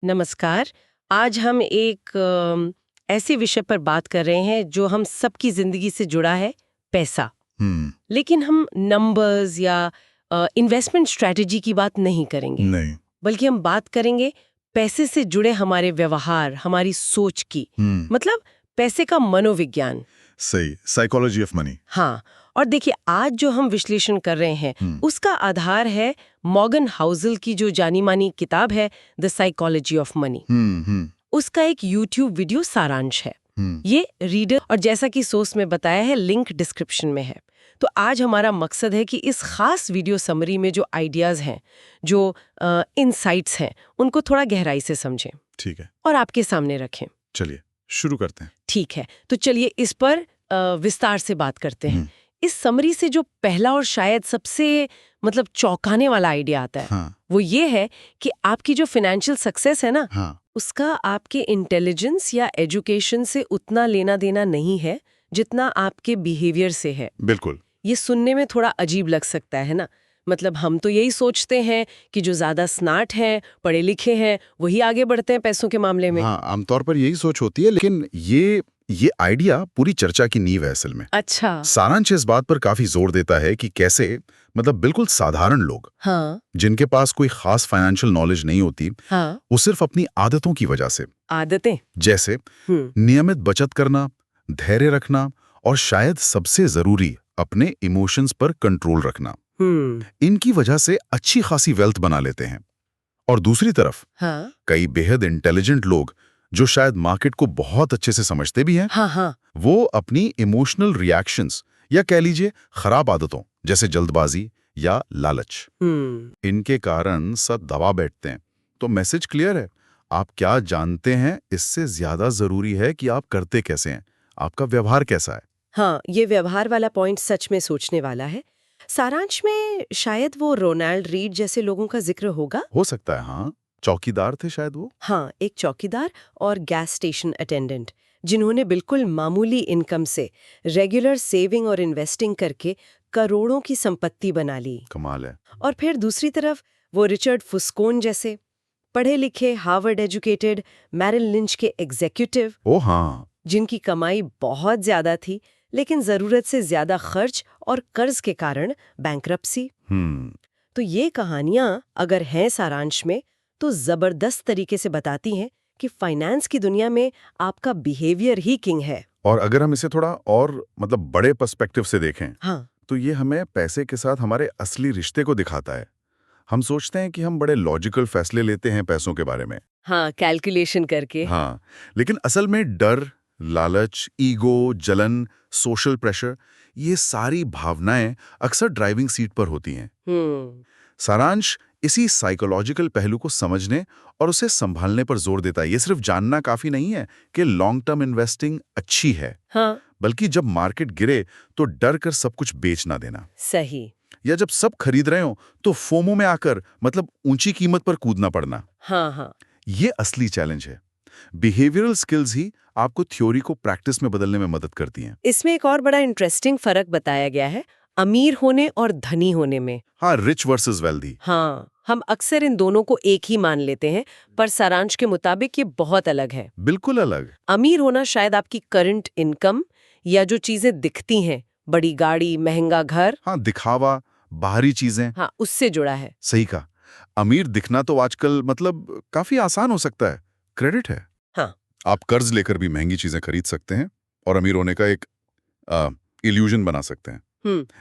नमस्कार। आज हम एक ऐसे विषय पर बात कर रहे हैं जो हम सबकी जिंदगी से जुड़ा है, पैसा। लेकिन हम नंबर्स या इन्वेस्टमेंट स्ट्रेटजी की बात नहीं करेंगे। नहीं। बल्कि हम बात करेंगे पैसे से जुड़े हमारे व्यवहार, हमारी सोच की। मतलब पैसे का मनोविज्ञान। सही, साइकोलॉजी ऑफ मनी। हाँ, और देखिए आज जो हम विश्लेषण कर रहे हैं उसका आधार है मॉर्गन हाउसल की जो जानी मानी किताब है द साइकोलॉजी ऑफ मनी। उसका एक यूट्यूब वीडियो सारांश है। ये रीडर और जैसा कि सोर्स में बताया है, लिंक डिस्क्रिप्शन में है। तो आज हमारा मकसद है कि इस खास वीडियो समरी में जो आइडियाज हैं, जो इनसाइट्स हैं, उनको थोड़ा गहराई से समझें। ठीक है। और आपके सामने रखें। चलिए शुरू करते हैं। ठीक है, तो चलिए इस पर विस्तार से बात करते हैं। इस समरी से जो पहला और शायद सबसे चौंकाने वाला आइडिया आता है, वो ये है कि आपकी जो फाइनेंशियल सक्सेस है ना, उसका आपके इंटेलिजेंस या एजुकेशन से उतना लेना देना नहीं है जितना आपके बिहेवियर से है। बिल्कुल। ये सुनने में थोड़ा अजीब लग सकता है ना। मतलब हम तो यही सोचते हैं कि जो ज्यादा स्मार्ट हैं, पढ़े लिखे हैं, वही आगे बढ़ते हैं पैसों के मामले में। हाँ, आमतौर पर यही सोच होती है, लेकिन ये आइडिया पूरी चर्चा की नींव है असल में। अच्छा। सारांश इस बात पर काफी जोर देता है कि कैसे बिल्कुल साधारण लोग, जिनके पास कोई खास फाइनेंशियल नॉलेज नहीं होती, वो सिर्फ अपनी आदतों की वजह से, आदतें जैसे नियमित बचत करना, धैर्य रखना और शायद सबसे जरूरी अपने इमोशंस पर कंट्रोल रखना, इनकी वजह से अच्छी खासी वेल्थ बना लेते हैं। और दूसरी तरफ कई बेहद इंटेलिजेंट लोग जो शायद मार्केट को बहुत अच्छे से समझते भी हैं, वो अपनी इमोशनल रिएक्शंस या कह लीजिए खराब आदतों जैसे जल्दबाजी या लालच, इनके कारण सब दबा बैठते हैं। तो मैसेज क्लियर है, आप क्या जानते हैं इससे ज्यादा जरूरी है कि आप करते कैसे हैं, आपका व्यवहार कैसा है। हाँ, ये व्यवहार वाला पॉइंट सच में सोचने वाला है। सारांश में शायद वो रोनाल्ड रीड जैसे लोगों का जिक्र होगा। हो सकता है, हाँ, चौकीदार थे शायद वो। हाँ, एक चौकीदार और गैस स्टेशन अटेंडेंट, जिन्होंने बिल्कुल मामूली इनकम से रेगुलर सेविंग और इन्वेस्टिंग करके करोड़ों की संपत्ति बना ली। कमाल है। और फिर दूसरी तरफ वो रिचर्ड फुस्कोन जैसे पढ़े लिखे, हार्वर्ड एजुकेटेड, मैरिल लिंच के एग्जीक्यूटिव, ओ हाँ, जिनकी कमाई बहुत ज्यादा थी लेकिन जरूरत से ज्यादा खर्च और कर्ज के कारण बैंकरप्सी। तो ये कहानियां अगर हैं सारांश में, तो जबरदस्त तरीके से बताती हैं कि फाइनेंस की दुनिया में आपका बिहेवियर ही किंग है। और अगर हम इसे थोड़ा और बड़े पर्सपेक्टिव से देखें, तो ये हमें पैसे के साथ हमारे असली रिश्ते को दिखाता है। हम सोचते हैं कि हम बड़े लॉजिकल फैसले लेते हैं पैसों के बारे में, कैलकुलेशन करके। लेकिन असल में डर, लालच, ईगो, जलन, सोशल प्रेशर, ये सारी भावनाएं अक्सर ड्राइविंग सीट पर होती हैं। सारांश इसी साइकोलॉजिकल पहलू को समझने और उसे संभालने पर जोर देता है। ये सिर्फ जानना काफी नहीं है कि लॉन्ग टर्म इन्वेस्टिंग अच्छी है, बल्कि जब मार्केट गिरे तो डर कर सब कुछ बेच ना देना। सही। या जब सब खरीद रहे हो तो फोमो में आकर ऊंची कीमत पर कूदना पड़ना। ये असली चैलेंज है। बिहेवियरल स्किल्स ही आपको थ्योरी को प्रैक्टिस में बदलने में मदद करती हैं। इसमें एक और बड़ा इंटरेस्टिंग फर्क बताया गया है अमीर होने और धनी होने में। Rich versus wealthy. हम अक्सर इन दोनों को एक ही मान लेते हैं, पर सारांश के मुताबिक ये बहुत अलग है। बिल्कुल अलग। अमीर होना शायद आपकी करंट इनकम या जो चीजें दिखती हैं, बड़ी गाड़ी, महंगा घर, दिखावा, बाहरी चीजें, उससे जुड़ा है। सही कहा। अमीर दिखना तो आजकल काफी आसान हो सकता है, क्रेडिट है। आप कर्ज लेकर भी महंगी चीजें खरीद सकते हैं और अमीर होने का एक इल्यूजन बना सकते हैं।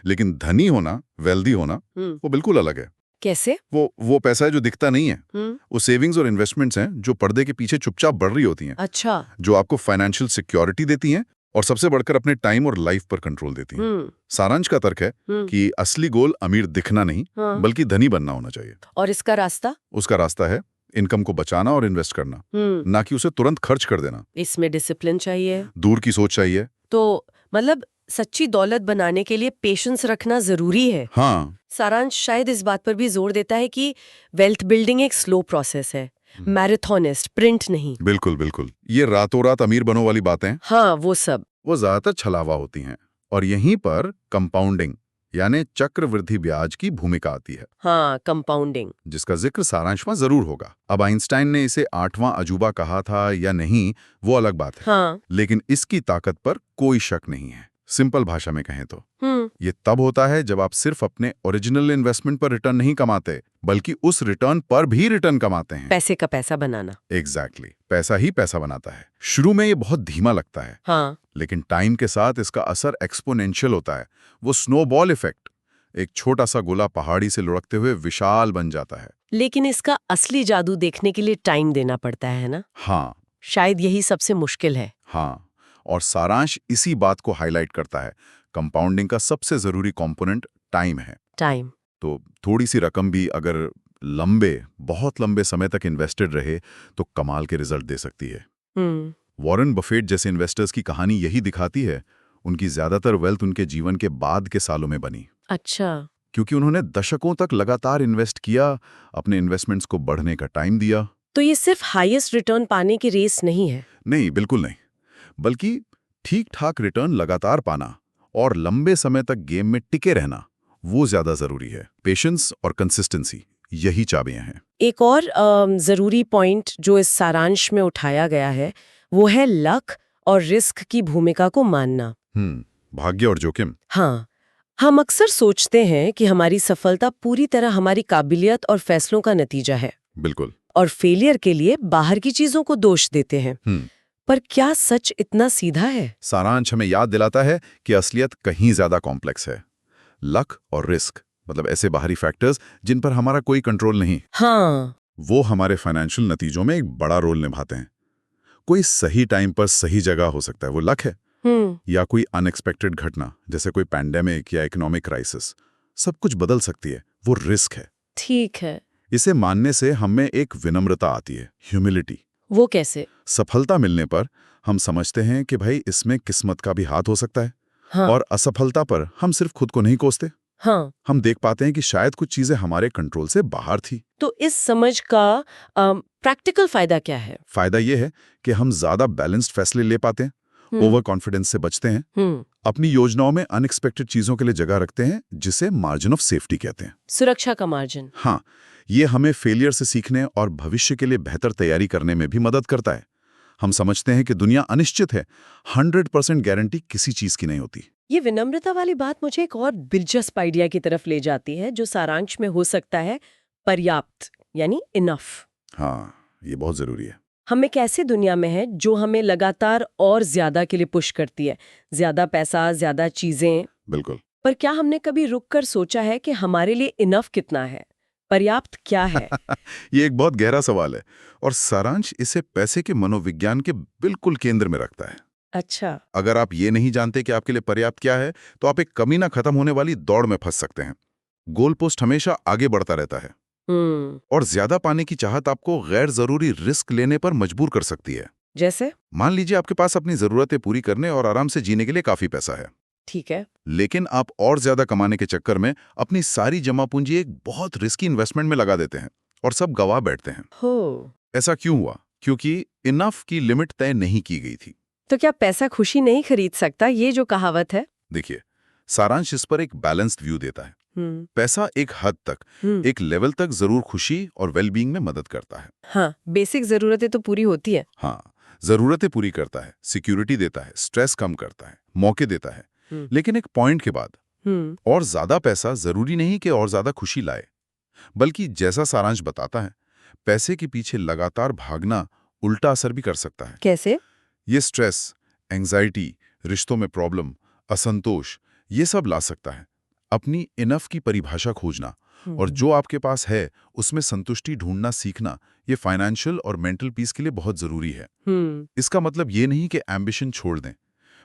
लेकिन धनी होना, वेल्दी होना, वो बिल्कुल अलग है। कैसे? वो पैसा है जो दिखता नहीं है। वो सेविंग्स और इन्वेस्टमेंट्स हैं जो पर्दे के पीछे चुपचाप बढ़ रही होती हैं। अच्छा। जो आपको फाइनेंशियल सिक्योरिटी देती हैं और सबसे बढ़कर अपने टाइम और लाइफ पर कंट्रोल देती हैं। सारांश का तर्क है कि असली गोल अमीर दिखना नहीं, बल्कि धनी बनना होना चाहिए। और इसका रास्ता? उसका रास्ता है इनकम को बचाना और इन्वेस्ट करना, ना कि उसे तुरंत खर्च कर देना। इसमें डिसिप्लिन चाहिए, दूर की सोच चाहिए। तो सच्ची दौलत बनाने के लिए पेशेंस रखना जरूरी है। सारांश शायद इस बात पर भी जोर देता है कि वेल्थ बिल्डिंग एक स्लो प्रोसेस है, मैराथन, स्प्रिंट नहीं। बिल्कुल बिल्कुल। ये रातों रात अमीर बनो वाली बातें, वो सब, वो ज्यादातर छलावा होती हैं। और यहीं पर कंपाउंडिंग यानी चक्रवृद्धि ब्याज की भूमिका आती है। हाँ, कंपाउंडिंग, जिसका जिक्र सारांश में जरूर होगा। अब आइंस्टाइन ने इसे 8वां अजूबा कहा था या नहीं, वो अलग बात है। हाँ। लेकिन इसकी ताकत पर कोई शक नहीं है। सिंपल भाषा में कहें तो ये तब होता है जब आप सिर्फ अपने ओरिजिनल इन्वेस्टमेंट पर रिटर्न नहीं कमाते, बल्कि उस रिटर्न पर भी रिटर्न कमाते हैं। पैसे का पैसा बनाना। एग्जैक्टली, पैसा ही पैसा बनाता है। शुरू में ये बहुत धीमा लगता है, हाँ। लेकिन टाइम के साथ इसका असर एक्सपोनेंशियल होता है। वो स्नोबॉल इफेक्ट, एक छोटा सा गोला पहाड़ी से लुढ़कते हुए विशाल बन जाता है। लेकिन इसका असली जादू देखने के लिए टाइम देना पड़ता है ना? हाँ, शायद यही सबसे मुश्किल है। हाँ, और सारांश इसी बात को हाईलाइट करता है। कंपाउंडिंग का सबसे जरूरी कंपोनेंट टाइम है। टाइम। तो थोड़ी सी रकम भी अगर बहुत लंबे समय तक इन्वेस्टेड रहे तो कमाल के रिजल्ट दे सकती है। वॉरेन बफेट जैसे इन्वेस्टर्स की कहानी यही दिखाती है। उनकी ज्यादातर वेल्थ उनके जीवन के बाद के सालों में बनी। अच्छा। क्योंकि उन्होंने दशकों तक लगातार इन्वेस्ट किया, अपने इन्वेस्टमेंट्स को बढ़ने का टाइम दिया। तो ये सिर्फ हाईएस्ट रिटर्न पाने की रेस नहीं है? नहीं, बिल्कुल नहीं, बल्कि ठीक ठाक रिटर्न लगातार पाना और लंबे समय तक गेम में टिके रहना, वो ज्यादा जरूरी है। पेशेंस और कंसिस्टेंसी, यही चाबियां हैं। एक और जरूरी पॉइंट जो इस सारांश में उठाया गया है वो है लक और रिस्क की भूमिका को मानना। भाग्य और जोखिम। हाँ, हम अक्सर सोचते हैं कि हमारी सफलता पूरी तरह हमारी काबिलियत और फैसलों का नतीजा है। बिल्कुल। और फेलियर के लिए बाहर की चीजों को दोष देते हैं। पर क्या सच इतना सीधा है? सारांश हमें याद दिलाता है कि असलियत कहीं ज्यादा कॉम्प्लेक्स है। लक और रिस्क मतलब ऐसे बाहरी फैक्टर्स जिन पर हमारा कोई कंट्रोल नहीं, हाँ, वो हमारे फाइनेंशियल नतीजों में एक बड़ा रोल निभाते हैं। कोई सही टाइम पर सही जगह हो सकता है, वो लक है, या कोई अनएक्सपेक्टेड घटना जैसे कोई पैंडेमिक या इकोनॉमिक क्राइसिस सब कुछ बदल सकती है, वो रिस्क है। ठीक है। इसे मानने से हमें एक विनम्रता आती है, ह्यूमिलिटी। वो कैसे? सफलता मिलने पर हम समझते हैं कि भाई इसमें किस्मत का भी हाथ हो सकता है। हाँ। और असफलता पर हम सिर्फ खुद को नहीं कोसते। हाँ। हम देख पाते हैं कि शायद कुछ चीजें हमारे कंट्रोल से बाहर थी। तो इस समझ का प्रैक्टिकल फायदा क्या है? फायदा ये है कि हम ज्यादा बैलेंस्ड फैसले ले पाते हैं, ओवर कॉन्फिडेंस से बचते हैं, अपनी योजनाओं में अनएक्सपेक्टेड चीजों के लिए जगह रखते हैं, जिसे मार्जिन ऑफ सेफ्टी कहते हैं। सुरक्षा का मार्जिन। हाँ, ये हमें फेलियर से सीखने और भविष्य के लिए बेहतर तैयारी करने में भी मदद करता है। हम समझते हैं कि दुनिया अनिश्चित है, 100% गारंटी किसी चीज की नहीं होती। ये विनम्रता वाली बात मुझे एक और दिलचस्प आइडिया की तरफ ले जाती है जो सारांश में हो सकता है पर्याप्त, यानी इनफ। हाँ, ये बहुत जरूरी है। हम एक ऐसी दुनिया में है जो हमें लगातार और ज्यादा के लिए पुश करती है, ज्यादा पैसा, ज्यादा चीजें। बिल्कुल। पर क्या हमने कभी रुककर सोचा है कि हमारे लिए इनफ कितना है, पर्याप्त क्या है? ये एक बहुत गहरा सवाल है और सारांश इसे पैसे के मनोविज्ञान के बिल्कुल केंद्र में रखता है। अच्छा। अगर आप ये नहीं जानते कि आपके लिए पर्याप्त क्या है, तो आप एक कमी ना खत्म होने वाली दौड़ में फंस सकते हैं। गोल पोस्ट हमेशा आगे बढ़ता रहता है और ज्यादा पाने की चाहत आपको गैर जरूरी रिस्क लेने पर मजबूर कर सकती है। जैसे? मान लीजिए आपके पास अपनी जरूरतें पूरी करने और आराम से जीने के लिए काफी पैसा है। ठीक है। लेकिन आप और ज्यादा कमाने के चक्कर में अपनी सारी जमा पूंजी एक बहुत रिस्की इन्वेस्टमेंट में लगा देते हैं और सब गवा बैठते हैं। हो। ऐसा क्यों हुआ? क्योंकि इनफ की लिमिट तय नहीं की गई थी। तो क्या पैसा खुशी नहीं खरीद सकता, ये जो कहावत है? देखिए, सारांश इस पर एक बैलेंस्ड व्यू देता है। पैसा एक हद तक, एक लेवल तक जरूर खुशी और वेलबींग में मदद करता है। हाँ, बेसिक जरूरतें तो पूरी होती है। हाँ, जरूरतें पूरी करता है, सिक्योरिटी देता है, स्ट्रेस कम करता है, मौके देता है। लेकिन एक पॉइंट के बाद और ज्यादा पैसा जरूरी नहीं कि और ज्यादा खुशी लाए, बल्कि जैसा सारांश बताता है, पैसे के पीछे लगातार भागना उल्टा असर भी कर सकता है। कैसे? ये स्ट्रेस, एंजाइटी, रिश्तों में प्रॉब्लम, असंतोष, ये सब ला सकता है। अपनी इनफ की परिभाषा खोजना और जो आपके पास है उसमें संतुष्टि ढूंढना सीखना, ये फाइनेंशियल और मेंटल पीस के लिए बहुत जरूरी है। इसका मतलब ये नहीं कि एम्बिशन छोड़ दें,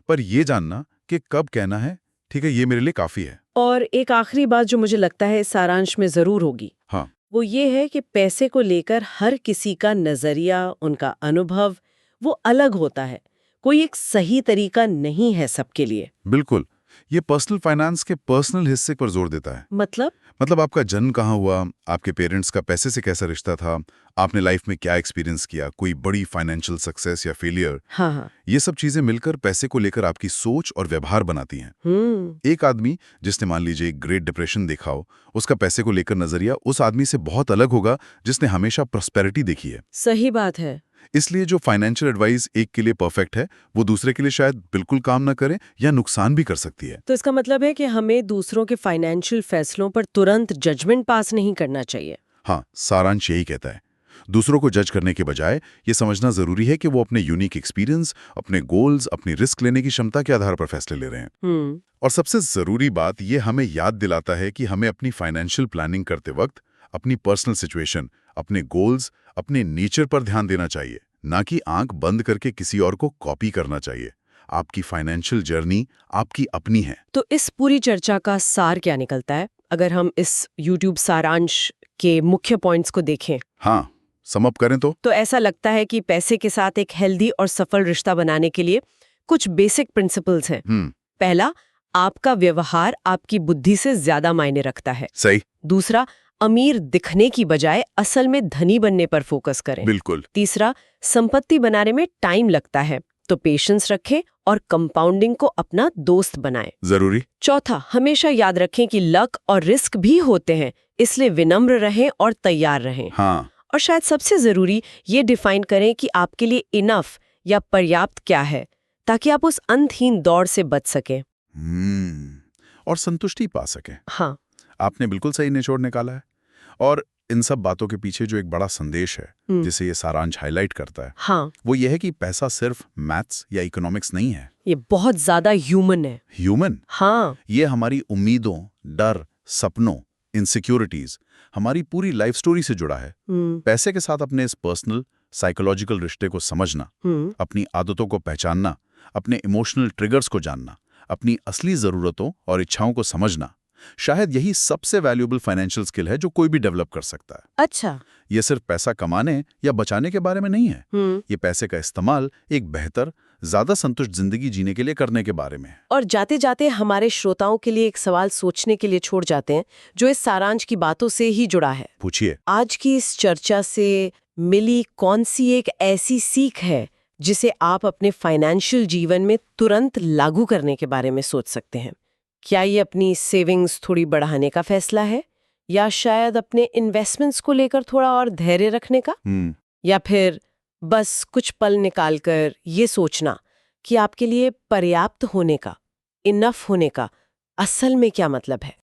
पर ये जानना कि कब कहना है ठीक है, ये मेरे लिए काफी है। और एक आखिरी बात जो मुझे लगता है सारांश में जरूर होगी, हाँ, वो ये है कि पैसे को लेकर हर किसी का नजरिया, उनका अनुभव वो अलग होता है। कोई एक सही तरीका नहीं है सबके लिए। बिल्कुल। ये पर्सनल फाइनेंस के पर्सनल हिस्से पर जोर देता है। मतलब आपका जन्म कहाँ हुआ, आपके पेरेंट्स का पैसे से कैसा रिश्ता था, आपने लाइफ में क्या एक्सपीरियंस किया, कोई बड़ी फाइनेंशियल सक्सेस या फेलियर। हाँ। ये सब चीजें मिलकर पैसे को लेकर आपकी सोच और व्यवहार बनाती हैं। एक आदमी जिसने मान लीजिए ग्रेट डिप्रेशन देखा हो, उसका पैसे को लेकर नजरिया उस आदमी से बहुत अलग होगा जिसने हमेशा प्रॉस्पेरिटी देखी है। सही बात है। इसलिए जो फाइनेंशियल एडवाइस एक के लिए परफेक्ट है, वो दूसरे के लिए शायद बिल्कुल काम न करे या नुकसान भी कर सकती है। तो इसका मतलब है कि हमें दूसरों के फाइनेंशियल फैसलों पर तुरंत जजमेंट पास नहीं करना चाहिए। हाँ, सारांश यही कहता है। दूसरों को जज करने के बजाय ये समझना जरूरी है कि वो अपने यूनिक एक्सपीरियंस, अपने गोल्स, अपनी रिस्क लेने की क्षमता के आधार पर फैसले ले रहे हैं। और सबसे जरूरी बात ये हमें याद दिलाता है कि हमें अपनी फाइनेंशियल प्लानिंग करते वक्त अपनी पर्सनल सिचुएशन, अपने गोल्स, अपने नेचर पर ध्यान देना चाहिए, ना कि आंख बंद करके किसी और को कॉपी करना चाहिए। आपकी फाइनेंशियल जर्नी आपकी अपनी है। तो इस पूरी चर्चा का सार क्या निकलता है, अगर हम इस YouTube सारांश के मुख्य पॉइंट्स को देखें? हाँ, सम अप करें तो ऐसा लगता है कि पैसे के साथ एक हेल्दी और सफल रिश्ता बनाने के लिए कुछ बेसिक प्रिंसिपल्स हैं। पहला, आपका व्यवहार आपकी बुद्धि से ज्यादा मायने रखता है। सही। दूसरा, अमीर दिखने की बजाय असल में धनी बनने पर फोकस करें। बिल्कुल। तीसरा, संपत्ति बनाने में टाइम लगता है, तो पेशेंस रखें और कंपाउंडिंग को अपना दोस्त बनाएं। जरूरी। चौथा, हमेशा याद रखें कि लक और रिस्क भी होते हैं, इसलिए विनम्र रहें और तैयार रहें। हाँ। और शायद सबसे जरूरी, ये डिफाइन करें कि आपके लिए इनफ या पर्याप्त क्या है, ताकि आप उस अंतहीन दौड़ से बच सकें। और संतुष्टि पा सकें। हाँ, आपने बिल्कुल सही निचोड़ निकाला है। और इन सब बातों के पीछे जो एक बड़ा संदेश है जिसे ये सारांश हाईलाइट करता है, हाँ, वो ये है कि पैसा सिर्फ मैथ्स या इकोनॉमिक्स नहीं है। ये बहुत ज्यादा ह्यूमन है। ह्यूमन? हाँ, ये हमारी उम्मीदों, डर, सपनों, इनसिक्योरिटीज, हमारी पूरी लाइफ स्टोरी से जुड़ा है। पैसे के साथ अपने इस पर्सनल साइकोलॉजिकल रिश्ते को समझना, अपनी आदतों को पहचानना, अपने इमोशनल ट्रिगर्स को जानना, अपनी असली जरूरतों और इच्छाओं को समझना, शायद यही सबसे वैल्यूएबल फाइनेंशियल स्किल है जो कोई भी डेवलप कर सकता है। अच्छा। ये सिर्फ पैसा कमाने या बचाने के बारे में नहीं है। ये पैसे का इस्तेमाल एक बेहतर, ज्यादा संतुष्ट जिंदगी जीने के लिए करने के बारे में है। और जाते जाते हमारे श्रोताओं के लिए एक सवाल सोचने के लिए छोड़ जाते हैं, जो इस सारांश की बातों से ही जुड़ा है। पूछिए। आज की इस चर्चा से मिली कौन सी एक ऐसी सीख है जिसे आप अपने फाइनेंशियल जीवन में तुरंत लागू करने के बारे में सोच सकते हैं? क्या ये अपनी सेविंग्स थोड़ी बढ़ाने का फैसला है, या शायद अपने इन्वेस्टमेंट्स को लेकर थोड़ा और धैर्य रखने का, या फिर बस कुछ पल निकालकर ये सोचना कि आपके लिए पर्याप्त होने का, इनफ होने का असल में क्या मतलब है?